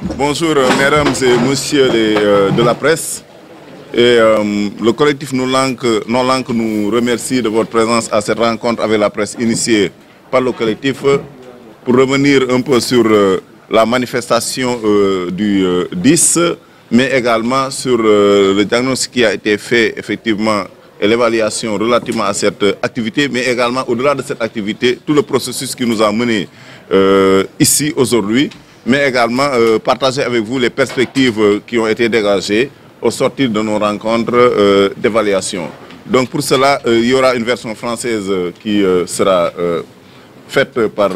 Bonjour mesdames et messieurs de la presse. Et le collectif Non Langue nous remercie de votre présence à cette rencontre avec la presse initiée par le collectif pour revenir un peu sur la manifestation du 10, mais également sur le diagnostic qui a été fait effectivement et l'évaluation relativement à cette activité, mais également au-delà de cette activité, tout le processus qui nous a menés ici aujourd'hui, mais également partager avec vous les perspectives qui ont été dégagées au sortir de nos rencontres d'évaluation. Donc pour cela, il y aura une version française qui sera faite par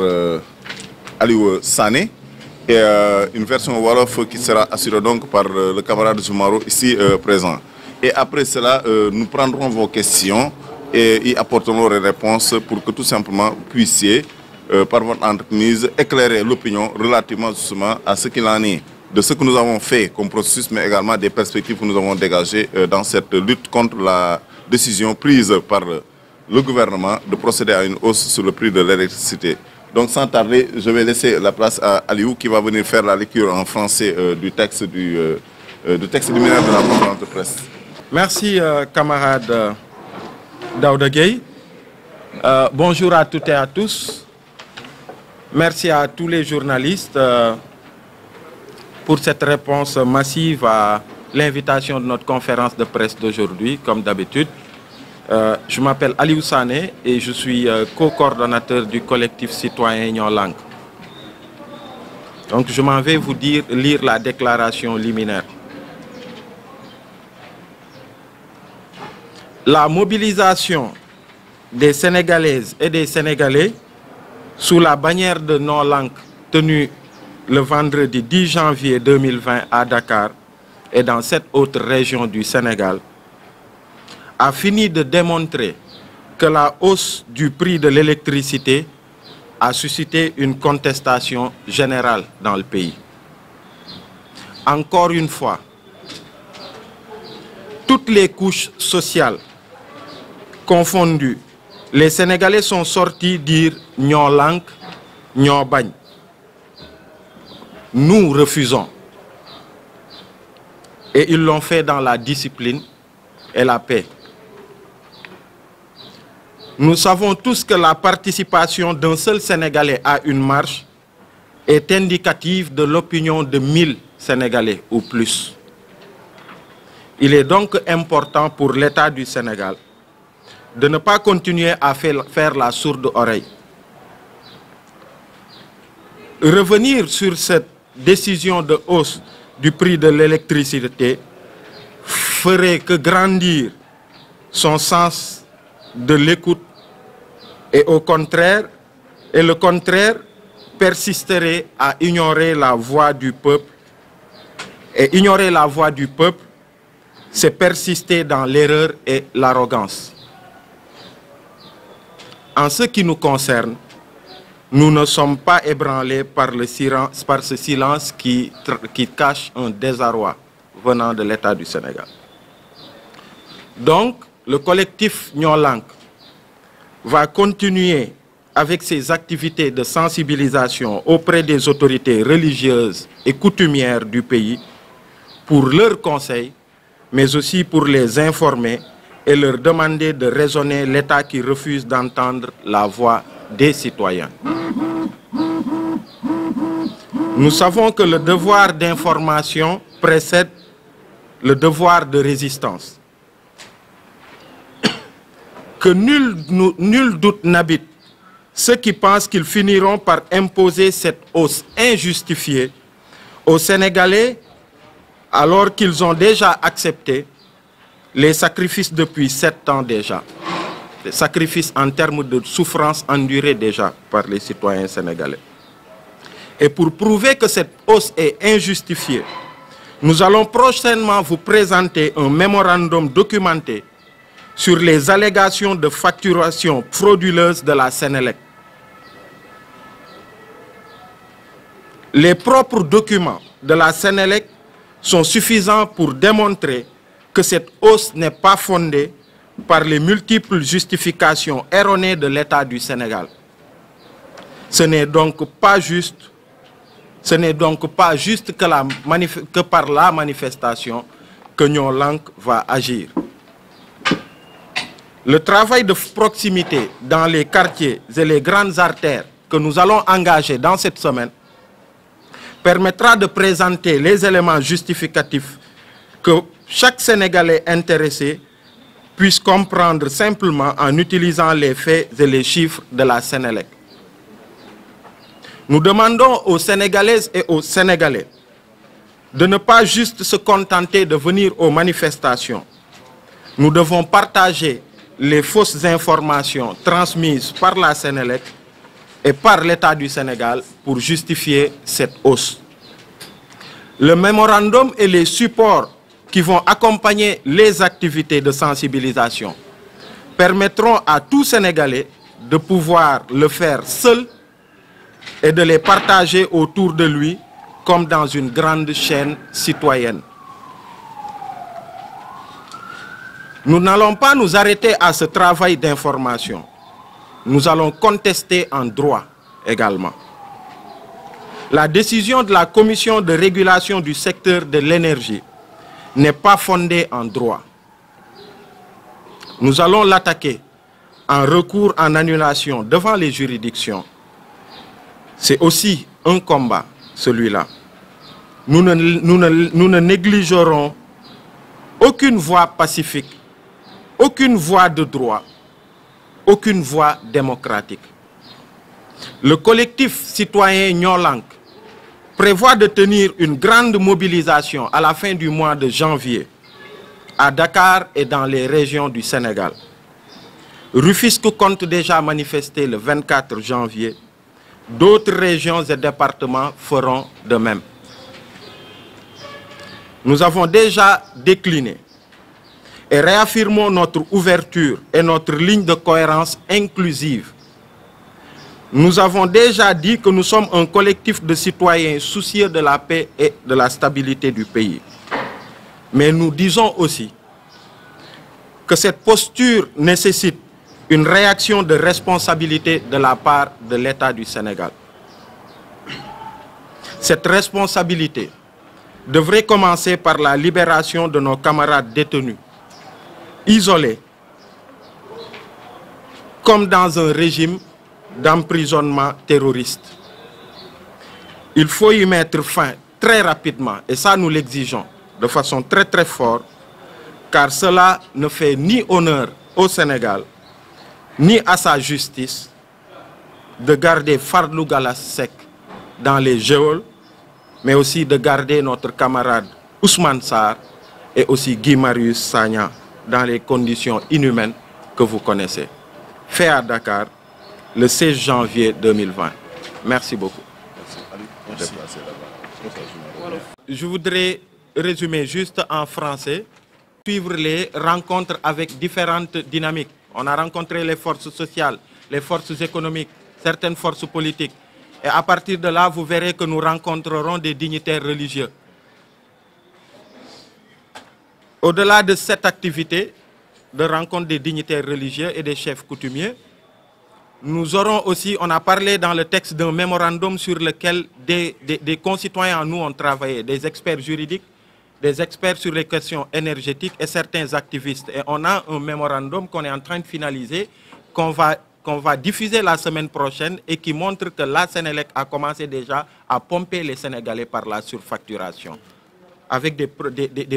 Aliou Sané et une version Wolof qui sera assurée donc par le camarade Zoumaro ici présent. Et après cela, nous prendrons vos questions et y apporterons les réponses pour que tout simplement vous puissiez, par votre entreprise, éclairer l'opinion relativement justement à ce qu'il en est de ce que nous avons fait comme processus, mais également des perspectives que nous avons dégagées dans cette lutte contre la décision prise par le gouvernement de procéder à une hausse sur le prix de l'électricité. Donc sans tarder, je vais laisser la place à Aliou qui va venir faire la lecture en français du texte liminaire de la conférence de presse. Merci camarade Daouda Gueye. Bonjour à toutes et à tous. Merci à tous les journalistes pour cette réponse massive à l'invitation de notre conférence de presse d'aujourd'hui, comme d'habitude. Je m'appelle Aliou Sané et je suis co-coordonnateur du collectif citoyen Non Langue. Donc je m'en vais vous lire la déclaration liminaire. La mobilisation des Sénégalaises et des Sénégalais sous la bannière de Non Langue tenue le vendredi 10 janvier 2020 à Dakar et dans cette autre région du Sénégal a fini de démontrer que la hausse du prix de l'électricité a suscité une contestation générale dans le pays. Encore une fois, toutes les couches sociales confondues, les Sénégalais sont sortis dire « Non Langue, Non Bagne ». Nous refusons. Et ils l'ont fait dans la discipline et la paix. Nous savons tous que la participation d'un seul Sénégalais à une marche est indicative de l'opinion de 1000 Sénégalais ou plus. Il est donc important pour l'État du Sénégal de ne pas continuer à faire la sourde oreille. Revenir sur cette décision de hausse du prix de l'électricité ferait que grandir son sens de l'écoute et le contraire persisterait à ignorer la voix du peuple. Et ignorer la voix du peuple, c'est persister dans l'erreur et l'arrogance. En ce qui nous concerne, nous ne sommes pas ébranlés par ce silence qui cache un désarroi venant de l'État du Sénégal. Donc, le collectif Non Langue va continuer avec ses activités de sensibilisation auprès des autorités religieuses et coutumières du pays pour leurs conseils, mais aussi pour les informer et leur demander de raisonner l'État qui refuse d'entendre la voix des citoyens. Nous savons que le devoir d'information précède le devoir de résistance. Que nul doute n'habite ceux qui pensent qu'ils finiront par imposer cette hausse injustifiée aux Sénégalais alors qu'ils ont déjà accepté les sacrifices depuis 7 ans déjà. Les sacrifices en termes de souffrance endurée déjà par les citoyens sénégalais. Et pour prouver que cette hausse est injustifiée, nous allons prochainement vous présenter un mémorandum documenté sur les allégations de facturation frauduleuse de la Sénélec. Les propres documents de la Sénélec sont suffisants pour démontrer que cette hausse n'est pas fondée par les multiples justifications erronées de l'État du Sénégal. Ce n'est donc pas juste Ce n'est donc pas juste que par la manifestation que Nyon Lank va agir. Le travail de proximité dans les quartiers et les grandes artères que nous allons engager dans cette semaine permettra de présenter les éléments justificatifs que chaque Sénégalais intéressé puisse comprendre simplement en utilisant les faits et les chiffres de la Sénélec. Nous demandons aux Sénégalaises et aux Sénégalais de ne pas juste se contenter de venir aux manifestations. Nous devons partager les fausses informations transmises par la Sénélec et par l'État du Sénégal pour justifier cette hausse. Le mémorandum et les supports qui vont accompagner les activités de sensibilisation permettront à tout Sénégalais de pouvoir le faire seul et de les partager autour de lui comme dans une grande chaîne citoyenne. Nous n'allons pas nous arrêter à ce travail d'information. Nous allons contester en droit également. La décision de la Commission de régulation du secteur de l'énergie n'est pas fondée en droit. Nous allons l'attaquer en recours en annulation devant les juridictions. C'est aussi un combat, celui-là. Nous ne négligerons aucune voie pacifique, aucune voie de droit, aucune voie démocratique. Le collectif citoyen Nyon Lank prévoit de tenir une grande mobilisation à la fin du mois de janvier à Dakar et dans les régions du Sénégal. Rufisque compte déjà manifester le 24 janvier. D'autres régions et départements feront de même. Nous avons déjà décliné et réaffirmons notre ouverture et notre ligne de cohérence inclusive. Nous avons déjà dit que nous sommes un collectif de citoyens soucieux de la paix et de la stabilité du pays. Mais nous disons aussi que cette posture nécessite une réaction de responsabilité de la part de l'État du Sénégal. Cette responsabilité devrait commencer par la libération de nos camarades détenus, isolés, comme dans un régime d'emprisonnement terroriste. Il faut y mettre fin très rapidement, et ça nous l'exigeons de façon très forte, car cela ne fait ni honneur au Sénégal, ni à sa justice, de garder Fardou Galas Seck dans les geôles, mais aussi de garder notre camarade Ousmane Sarr et aussi Guy Marius Sagna dans les conditions inhumaines que vous connaissez. Fait à Dakar, le 16 janvier 2020. Merci beaucoup. Merci. Je voudrais résumer juste en français, suivre les rencontres avec différentes dynamiques. On a rencontré les forces sociales, les forces économiques, certaines forces politiques. Et à partir de là, vous verrez que nous rencontrerons des dignitaires religieux. Au-delà de cette activité de rencontre des dignitaires religieux et des chefs coutumiers, nous aurons aussi, on a parlé dans le texte d'un mémorandum sur lequel des concitoyens en nous ont travaillé, des experts juridiques, des experts sur les questions énergétiques et certains activistes. Et on a un mémorandum qu'on est en train de finaliser, qu'on va diffuser la semaine prochaine et qui montre que la Sénélec a commencé déjà à pomper les Sénégalais par la surfacturation, avec des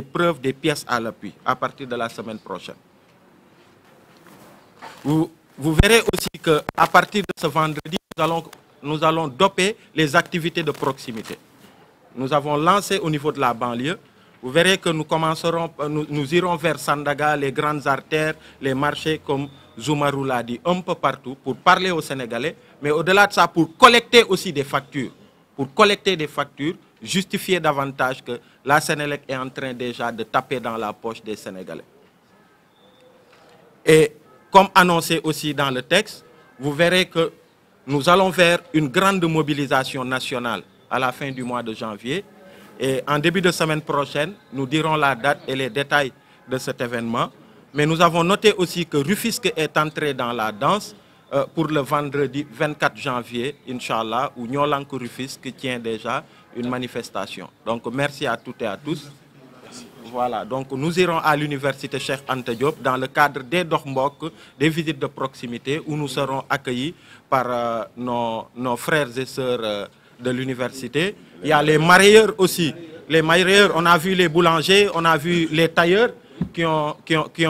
preuves, des pièces à l'appui, à partir de la semaine prochaine. Vous verrez aussi qu'à partir de ce vendredi, nous allons doper les activités de proximité. Nous avons lancé au niveau de la banlieue. Vous verrez que nous irons vers Sandaga, les grandes artères, les marchés comme Zoumarou l'a dit, un peu partout, pour parler aux Sénégalais, mais au-delà de ça, pour collecter aussi des factures. Pour collecter des factures, justifier davantage que la Sénélec est en train déjà de taper dans la poche des Sénégalais. Et comme annoncé aussi dans le texte, vous verrez que nous allons vers une grande mobilisation nationale à la fin du mois de janvier. Et en début de semaine prochaine, nous dirons la date et les détails de cet événement. Mais nous avons noté aussi que Rufisque est entré dans la danse. pour le vendredi 24 janvier, Inch'Allah, où Noo Lank Rufisque tient déjà une manifestation. Donc merci à toutes et à tous. Voilà, donc nous irons à l'université Cheikh Anta Diop dans le cadre des Dox Mbok, des visites de proximité, où nous serons accueillis par nos frères et sœurs de l'université. Il y a les marailleurs aussi. Les marailleurs, on a vu les boulangers, on a vu les tailleurs qui ont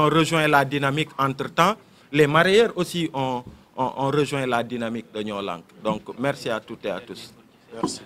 rejoint la dynamique entre-temps. Les marailleurs aussi ont rejoint la dynamique de Noo Lank. Donc merci à toutes et à tous. Merci.